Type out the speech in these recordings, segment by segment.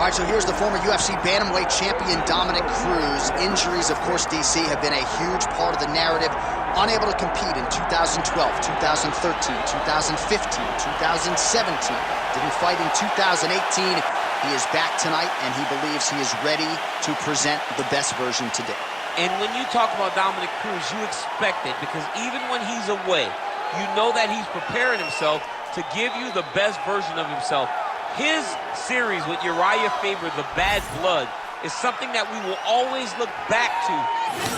All right, so here's the former UFC bantamweight champion, Dominick Cruz. Injuries, of course, DC, have been a huge part of the narrative. Unable to compete in 2012, 2013, 2015, 2017. Didn't fight in 2018. He is back tonight, and he believes he is ready to present the best version today. And when you talk about Dominick Cruz, you expect it, because even when he's away, you know that he's preparing himself to give you the best version of himself. His series with Uriah Faber, The Bad Blood, is something that we will always look back to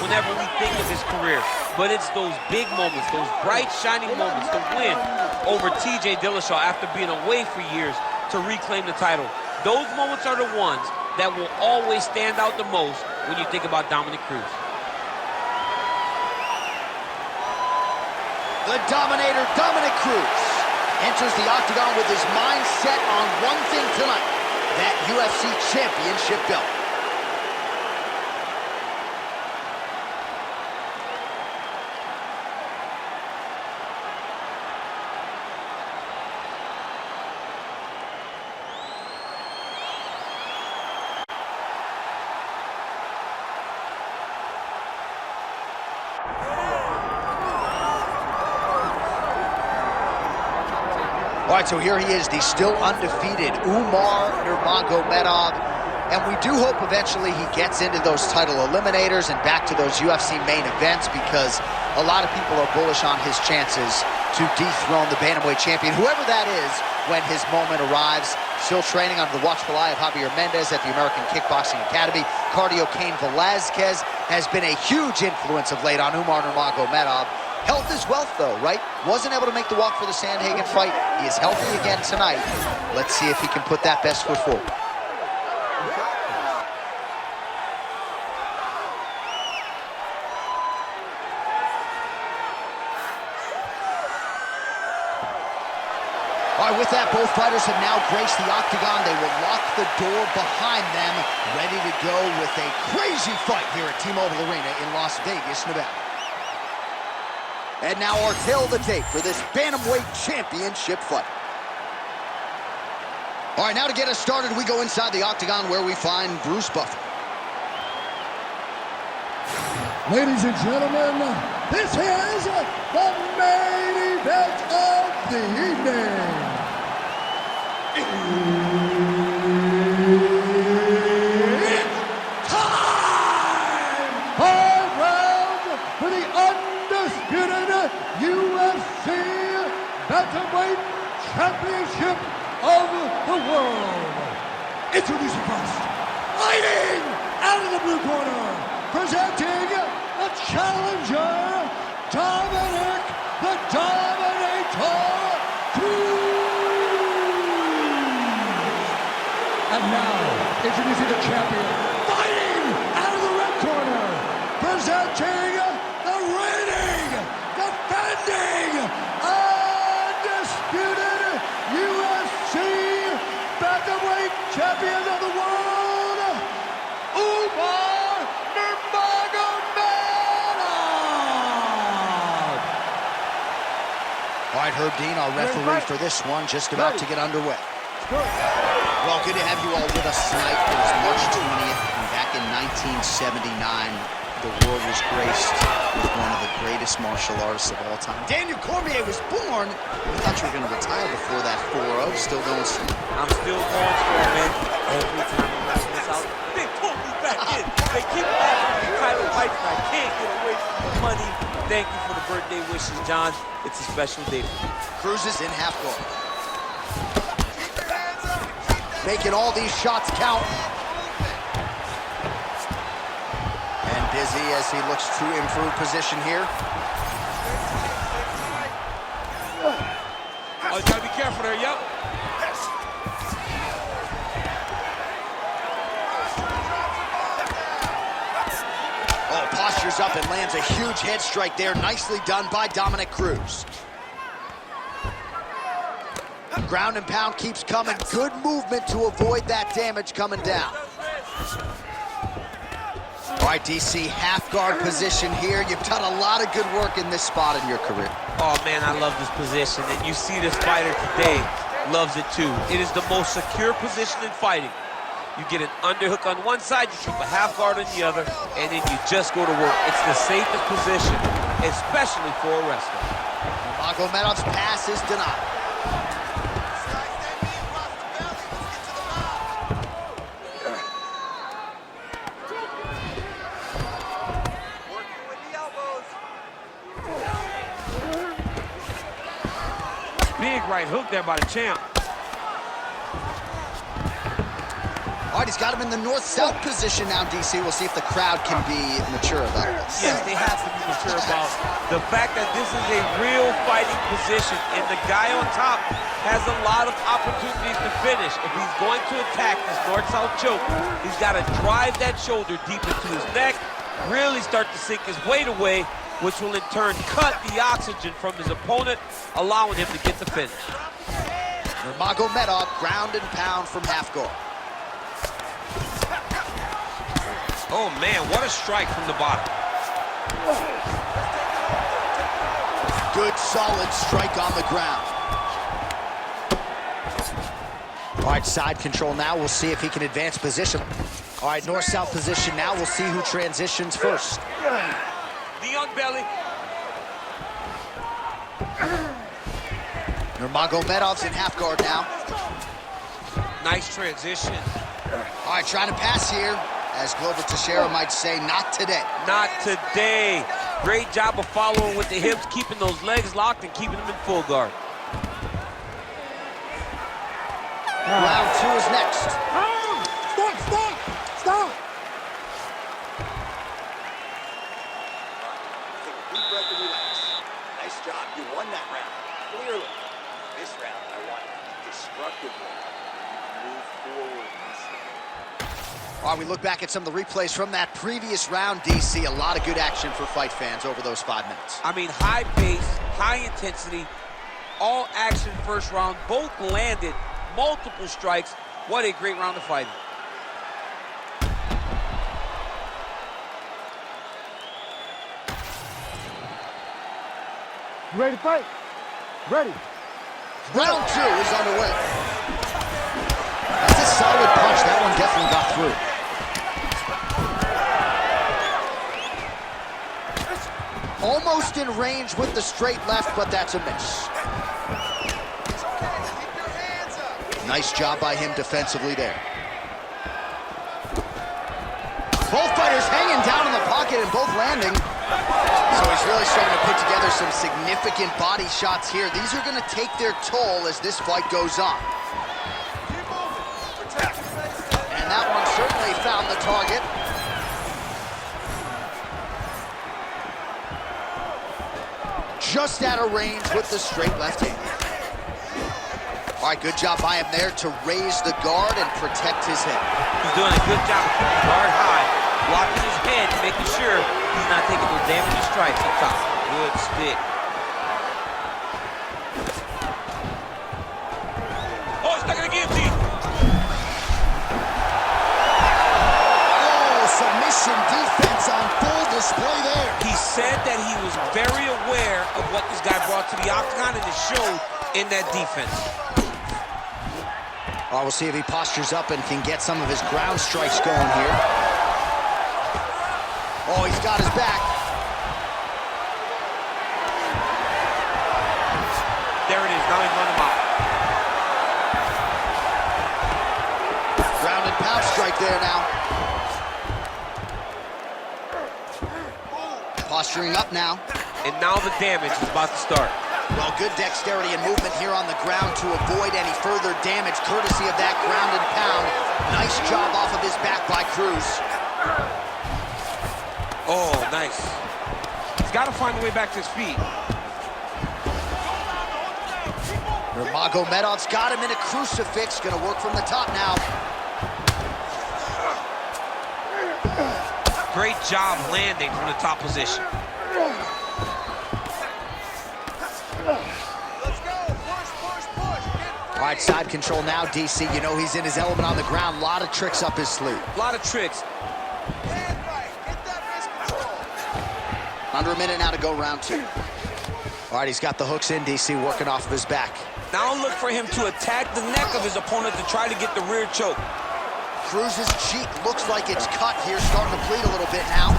whenever we think of his career. But it's those big moments, those bright, shining moments, the win over TJ Dillashaw after being away for years to reclaim the title. Those moments are the ones that will always stand out the most when you think about Dominick Cruz. The Dominator, Dominick Cruz, enters the octagon with his mind set on one thing tonight, that UFC championship belt. All right, so here he is, the still undefeated Umar Nurmagomedov. And we do hope eventually he gets into those title eliminators and back to those UFC main events, because a lot of people are bullish on his chances to dethrone the bantamweight champion, whoever that is, when his moment arrives. Still training under the watchful eye of Javier Mendez at the American Kickboxing Academy. Cardio Cain Velasquez has been a huge influence of late on Umar Nurmagomedov. Health is wealth, though, right? Wasn't able to make the walk for the Sandhagen fight. He is healthy again tonight. Let's see if he can put that best foot forward. All right, with that, both fighters have now graced the octagon. They will lock the door behind them, ready to go with a crazy fight here at T-Mobile Arena in Las Vegas, Nevada. And now our tail of the tape for this bantamweight championship fight. All right, now to get us started, we go inside the octagon where we find Bruce Buffer. Ladies and gentlemen, this is the main event of the evening. It's time! 5 rounds for the undisputed UFC Bantamweight Championship of the world. Introducing first, fighting out of the blue corner, presenting the challenger, Dominick the Dominator Cruz. And now, introducing the champion, fighting out of the red corner, presenting the reigning, defending, undisputed UFC Bantamweight Champion of the world, Umar Nurmagomedov. All right, Herb Dean, our referee for this one, just about to get underway. Well, good to have you all with us tonight. It was March 20th, and back in 1979, the world was graced with one of the greatest martial artists of all time. Daniel Cormier was born. We thought you were going to retire before that 4-0. Still going strong. I'm still going strong, man. Every time I'm watching this out, they pull me back in. They keep offering me title fights, and I can't get away from the money. Thank you for the birthday wishes, John. It's a special day for me. Cruz is in half guard, making all these shots count. And busy as he looks to improve position here. Oh, you gotta be careful there, yep. Oh, postures up and lands a huge head strike there. Nicely done by Dominick Cruz. Ground and pound keeps coming. Good movement to avoid that damage coming down. All right, DC, half guard position here. You've done a lot of good work in this spot in your career. Oh, man, I love this position. And you see this fighter today loves it, too. It is the most secure position in fighting. You get an underhook on one side, you keep a half guard on the other, and then you just go to work. It's the safest position, especially for a wrestler. Nurmagomedov's pass is denied. Big right hook there by the champ. All right, he's got him in the north-south position now, DC. We'll see if the crowd can be mature about this. Yes, they have to be mature about the fact that this is a real fighting position, and the guy on top has a lot of opportunities to finish. If he's going to attack this north-south choke, he's got to drive that shoulder deep into his neck, really start to sink his weight away, which will in turn cut the oxygen from his opponent, allowing him to get the finish. Nurmagomedov ground and pound from half guard. Oh man, what a strike from the bottom. Good, solid strike on the ground. All right, side control now. We'll see if he can advance position. All right, north-south position now. We'll see who transitions first. Knee on belly. Nurmagomedov's in half guard now. Nice transition. All right, trying to pass here. As Glover Teixeira might say, not today. Not today. Great job of following with the hips, keeping those legs locked and keeping them in full guard. Round two is next. Stop! Take a deep breath and relax. Nice job. You won that round. Clearly. This round, I want destructively. Move forward. All right, we look back at some of the replays from that previous round, DC. A lot of good action for fight fans over those 5 minutes. I mean, high pace, high intensity, all action first round. Both landed multiple strikes. What a great round of fighting. You ready to fight? Ready. Round two is underway. That's a solid punch. That one definitely got through. Almost in range with the straight left, but that's a miss. Nice job by him defensively there. Both fighters hanging down in the pocket and both landing. So he's really starting to put together some significant body shots here. These are going to take their toll as this fight goes on. And that one certainly found the target. Just out of range with the straight left hand. All right, good job by him there to raise the guard and protect his head. He's doing a good job of keeping the guard high, blocking his head, making sure he's not taking those damaging strikes up top. Good stick. Oh, it's stuck in the guillotine. Oh, submission defense on full display there. He said that he was very aware of what this guy brought to the octagon, and it showed in that defense. Oh, we'll see if he postures up and can get some of his ground strikes going here. Oh, he's got his back. There it is. Now he's running him out. Ground and pound strike there now. Posturing up now. And now the damage is about to start. Well, good dexterity and movement here on the ground to avoid any further damage, courtesy of that ground and pound. Nice job off of his back by Cruz. Oh, nice. He's got to find a way back to his feet. Nurmagomedov's got him in a crucifix. Gonna work from the top now. Great job landing from the top position. All right, side control now, DC. You know he's in his element on the ground. A lot of tricks up his sleeve. A lot of tricks. Under a minute now to go, round two. All right, he's got the hooks in, DC, working off of his back. Now look for him to attack the neck of his opponent to try to get the rear choke. Cruz's cheek looks like it's cut here, starting to bleed a little bit now.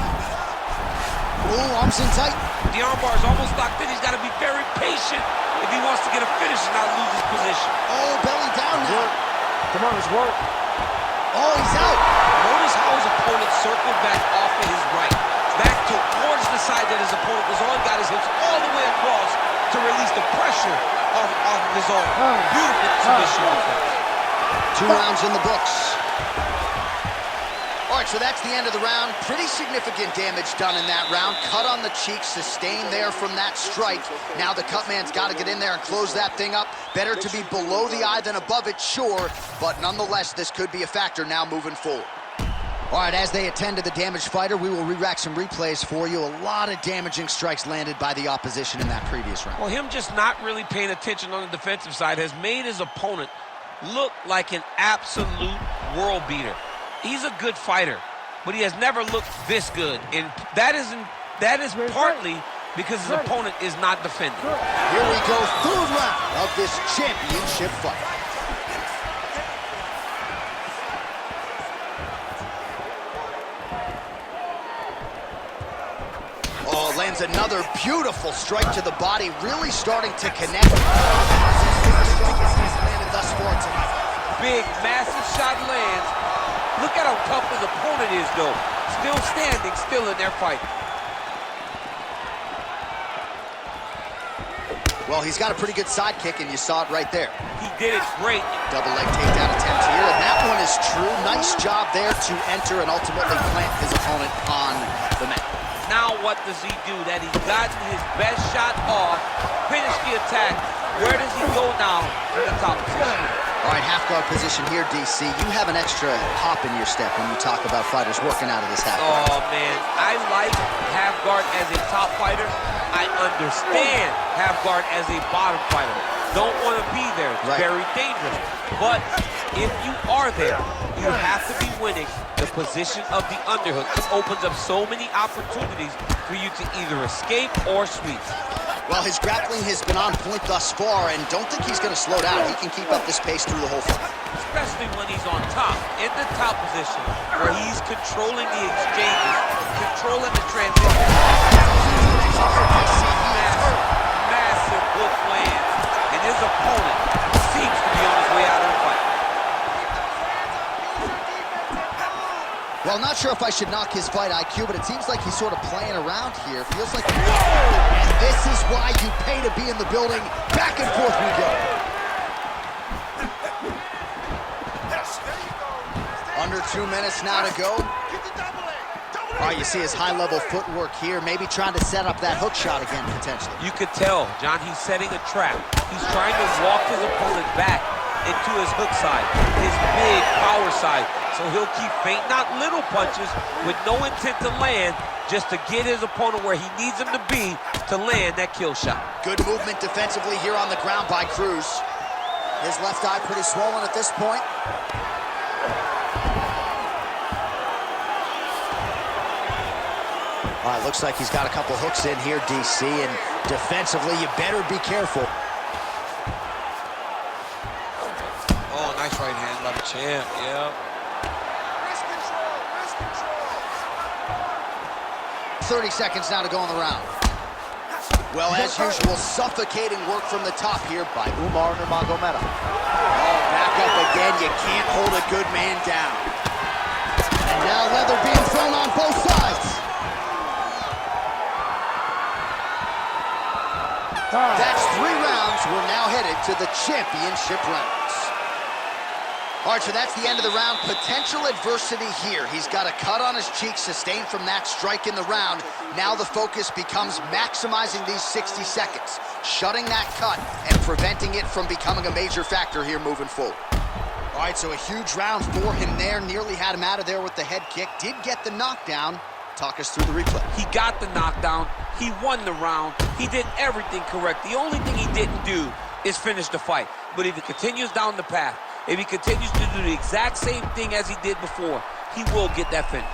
Ooh, arms in tight. The armbar is almost locked in. He's got to be very patient if he wants to get a finish and not lose his position. Oh, belly down now. Come on, let's work. Oh, he's out. Notice how his opponent circled back off of his right, back towards the side that his opponent was on, got his hips all the way across to release the pressure off of his arm. Beautiful submission defense. 2 rounds in the books. All right, so that's the end of the round. Pretty significant damage done in that round. Cut on the cheek, sustained there from that strike. Now the cut man's got to get in there and close that thing up. Better to be below the eye than above it, sure, but nonetheless, this could be a factor now moving forward. All right, as they attend to the damaged fighter, we will re-rack some replays for you. A lot of damaging strikes landed by the opposition in that previous round. Well, him just not really paying attention on the defensive side has made his opponent look like an absolute world beater. He's a good fighter, but he has never looked this good, and that is partly because his opponent is not defending. Here we go, 3rd round of this championship fight. Oh, lands another beautiful strike to the body, really starting to connect. Landed thus far tonight. Big, massive shot lands. Look at how tough his opponent is, though. Still standing, still in their fight. Well, he's got a pretty good sidekick, and you saw it right there. He did it great. Double leg takedown attempt here, and that one is true. Nice job there to enter and ultimately plant his opponent on the mat. Now what does he do? That he's gotten his best shot off, finished the attack. Where does he go now in the top position? All right, half guard position here, DC. You have an extra hop in your step when you talk about fighters working out of this half guard. Oh, man. I like half guard as a top fighter. I understand half guard as a bottom fighter. Don't want to be there. It's very dangerous. But if you are there, you have to be winning the position of the underhook. It opens up so many opportunities for you to either escape or sweep. Well, his grappling has been on point thus far, and don't think he's going to slow down. He can keep up this pace through the whole fight. Especially when he's on top, in the top position, where he's controlling the exchanges, controlling the transition. Massive hook lands, and his opponent seems to be on his way out of the fight. Well, not sure if I should knock his fight IQ, but it seems like he's sort of playing around here. Feels like... And this is why you pay to be in the building. Back and forth we go. Under 2 minutes now to go. All right, you see his high-level footwork here, maybe trying to set up that hook shot again, potentially. You could tell, John, he's setting a trap. He's trying to walk his opponent back into his hook side, his big power side. So he'll keep feint, not little punches, with no intent to land, just to get his opponent where he needs him to be to land that kill shot. Good movement defensively here on the ground by Cruz. His left eye pretty swollen at this point. All right, looks like he's got a couple hooks in here, DC, and defensively, you better be careful. Oh, nice right hand by the champ, yeah. 30 seconds now to go in the round. Well, as usual, suffocating work from the top here by Umar Nurmagomedov. Oh, back up again. You can't hold a good man down. And now leather being thrown on both sides. That's 3 rounds. We're now headed to the championship rounds. All right, so that's the end of the round. Potential adversity here. He's got a cut on his cheek sustained from that strike in the round. Now the focus becomes maximizing these 60 seconds, shutting that cut and preventing it from becoming a major factor here moving forward. All right, so a huge round for him there. Nearly had him out of there with the head kick. Did get the knockdown. Talk us through the replay. He got the knockdown. He won the round. He did everything correct. The only thing he didn't do is finish the fight. But if he continues down the path, if he continues to do the exact same thing as he did before, he will get that finish.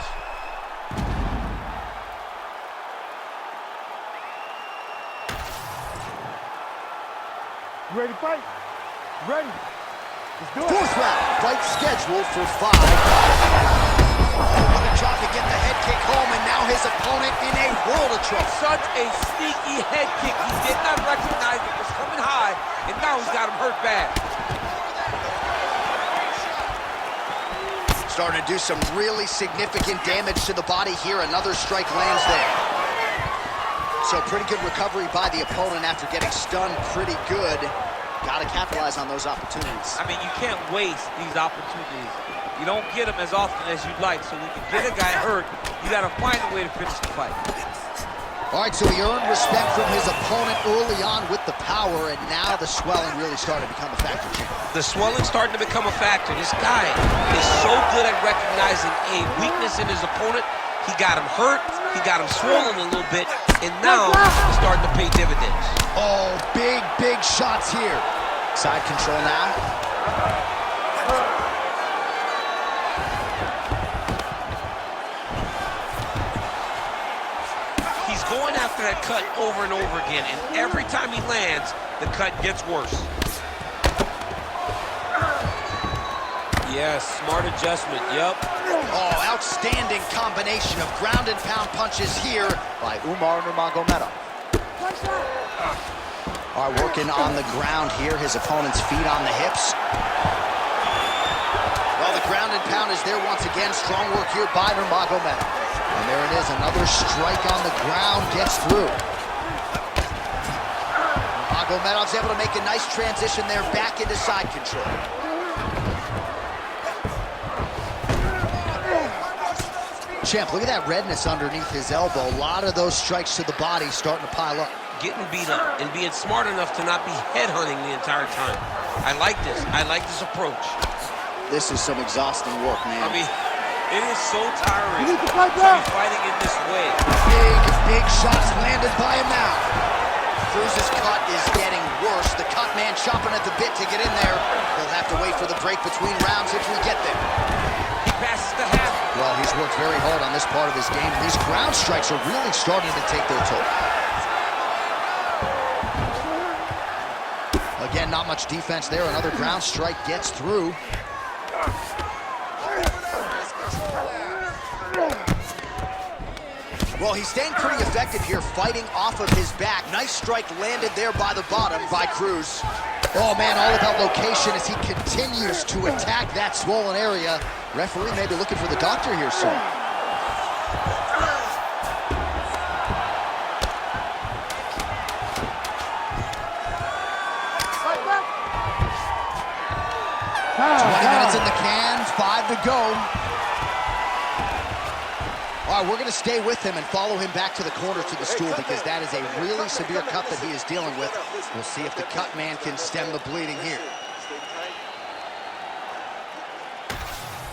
You ready to fight? Ready. Fourth round, fight scheduled for 5. What a drop to get the head kick home, and now his opponent in a world of trouble. Such a sneaky head kick. He did not recognize it was coming high, and now he's got him hurt bad. Starting to do some really significant damage to the body here. Another strike lands there. So pretty good recovery by the opponent after getting stunned pretty good. Got to capitalize on those opportunities. I mean, you can't waste these opportunities. You don't get them as often as you'd like. So when you get a guy hurt, you got to find a way to finish the fight. All right, so he earned respect from his opponent early on with the power, and now the swelling really started to become a factor. The swelling's starting to become a factor. This guy is so good at recognizing a weakness in his opponent. He got him hurt, he got him swollen a little bit, and now he's starting to pay dividends. Oh, big shots here. Side control now. He's going after that cut over and over again, and every time he lands, the cut gets worse. Yes, smart adjustment, yep. Oh, outstanding combination of ground and pound punches here by Umar Nurmagomedov. All right, working on the ground here, his opponent's feet on the hips. Well, the ground and pound is there once again. Strong work here by Nurmagomedov. And there it is, another strike on the ground gets through. Nurmagomedov's able to make a nice transition there back into side control. Champ, look at that redness underneath his elbow. A lot of those strikes to the body starting to pile up. Getting beat up and being smart enough to not be headhunting the entire time. I like this. I like this approach. This is some exhausting work, man. I mean, it is so tiring to be fighting in this way. Big shots landed by him now. Cruz's cut is getting worse. The cut man chomping at the bit to get in there. He'll have to wait for the break between rounds if we get there. He passes the half. Well, he's worked very hard on this part of his game. These ground strikes are really starting to take their toll. Again, not much defense there. Another ground strike gets through. Well, he's staying pretty effective here, fighting off of his back. Nice strike landed there by the bottom by Cruz. Oh, man, all about location as he continues to attack that swollen area. Referee may be looking for the doctor here soon. Minutes in the can, 5 to go. All right, we're going to stay with him and follow him back to the corner to the stool because that is a really severe cut that he is dealing with. We'll see if the cut man can stem the bleeding here.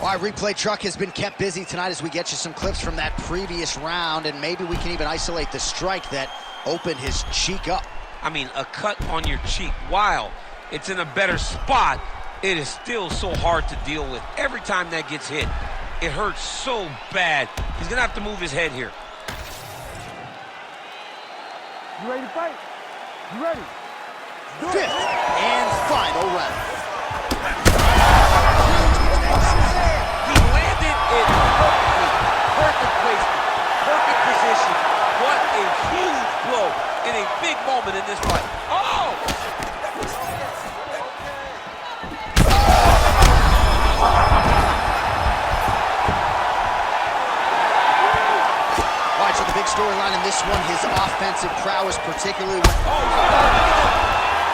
All right, replay truck has been kept busy tonight as we get you some clips from that previous round, and maybe we can even isolate the strike that opened his cheek up. I mean, a cut on your cheek, while it's in a better spot, it is still so hard to deal with. Every time that gets hit, it hurts so bad. He's gonna have to move his head here. You ready to fight? You ready? Fifth and final round. He landed it perfectly. Perfect placement, perfect position. What a huge blow in a big moment in this fight. Oh! All right, so the big storyline in this one, his offensive prowess particularly. Oh,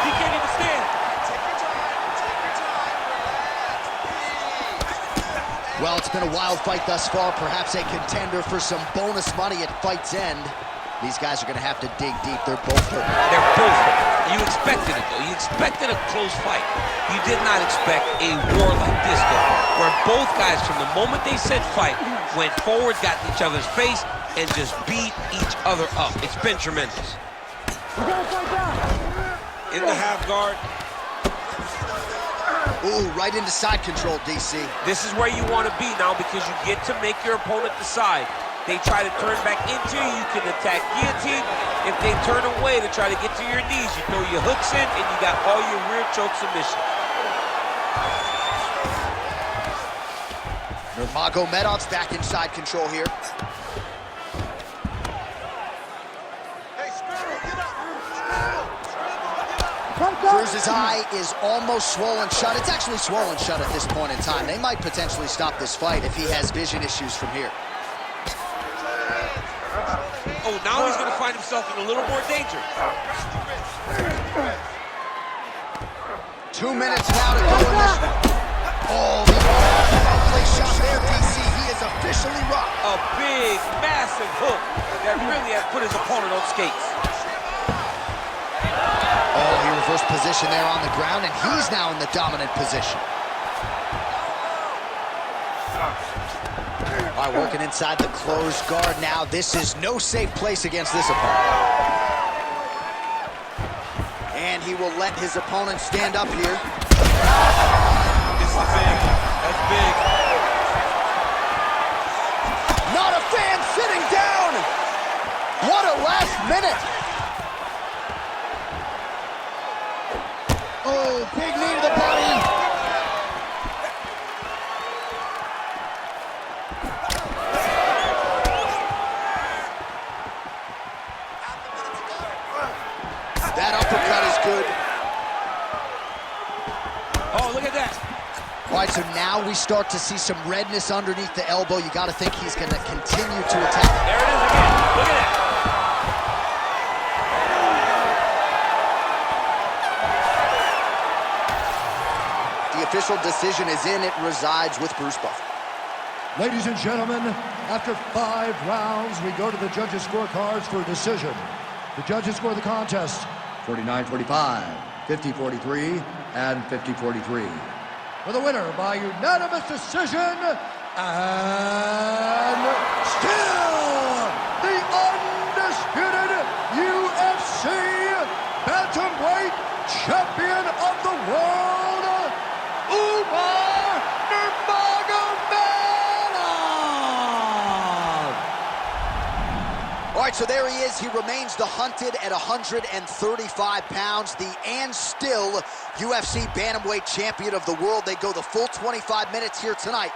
he can't even stand. Well, it's been a wild fight thus far, perhaps a contender for some bonus money at fight's end. These guys are going to have to dig deep. They're both hurt. They're both hurt. You expected it, though. You expected a close fight. You did not expect a war like this, though, where both guys, from the moment they said fight, went forward, got in each other's face, and just beat each other up. It's been tremendous. In the half guard. Ooh, right into side control, DC. This is where you want to be now because you get to make your opponent decide. They try to turn back into you, you can attack guillotine. If they turn away to try to get to your knees, you throw your hooks in and you got all your rear choke submission. Nurmagomedov's back inside control here. Cruz's eye is almost swollen shut. It's actually swollen shut at this point in time. They might potentially stop this fight if he has vision issues from here. Oh, now he's going to find himself in a little more danger. 2 minutes now to go in this. Oh, the well-placed shot there, DC. He is officially rocked. A big, massive hook that really has put his opponent on skates. Oh, he reversed position there on the ground, and he's now in the dominant position. All right, working inside the closed guard now. This is no safe place against this opponent. And he will let his opponent stand up here. This is big. That's big. Not a fan sitting down. What a last minute. Oh, big knee to the body. That uppercut is good. Oh, look at that. All right, so now we start to see some redness underneath the elbow. You got to think he's going to continue to attack. There it is again. Look at that. The official decision is in. It resides with Bruce Buffer. Ladies and gentlemen, after 5 rounds, we go to the judges' scorecards for a decision. The judges score the contest 49-45, 50-43, and 50-43. For the winner by unanimous decision, and still the undisputed UFC bantamweight champion of the world, Umar Nurmagomedov! All right, so there he is. He remains the hunted at 135 pounds, the and still UFC bantamweight champion of the world. They go the full 25 minutes here tonight.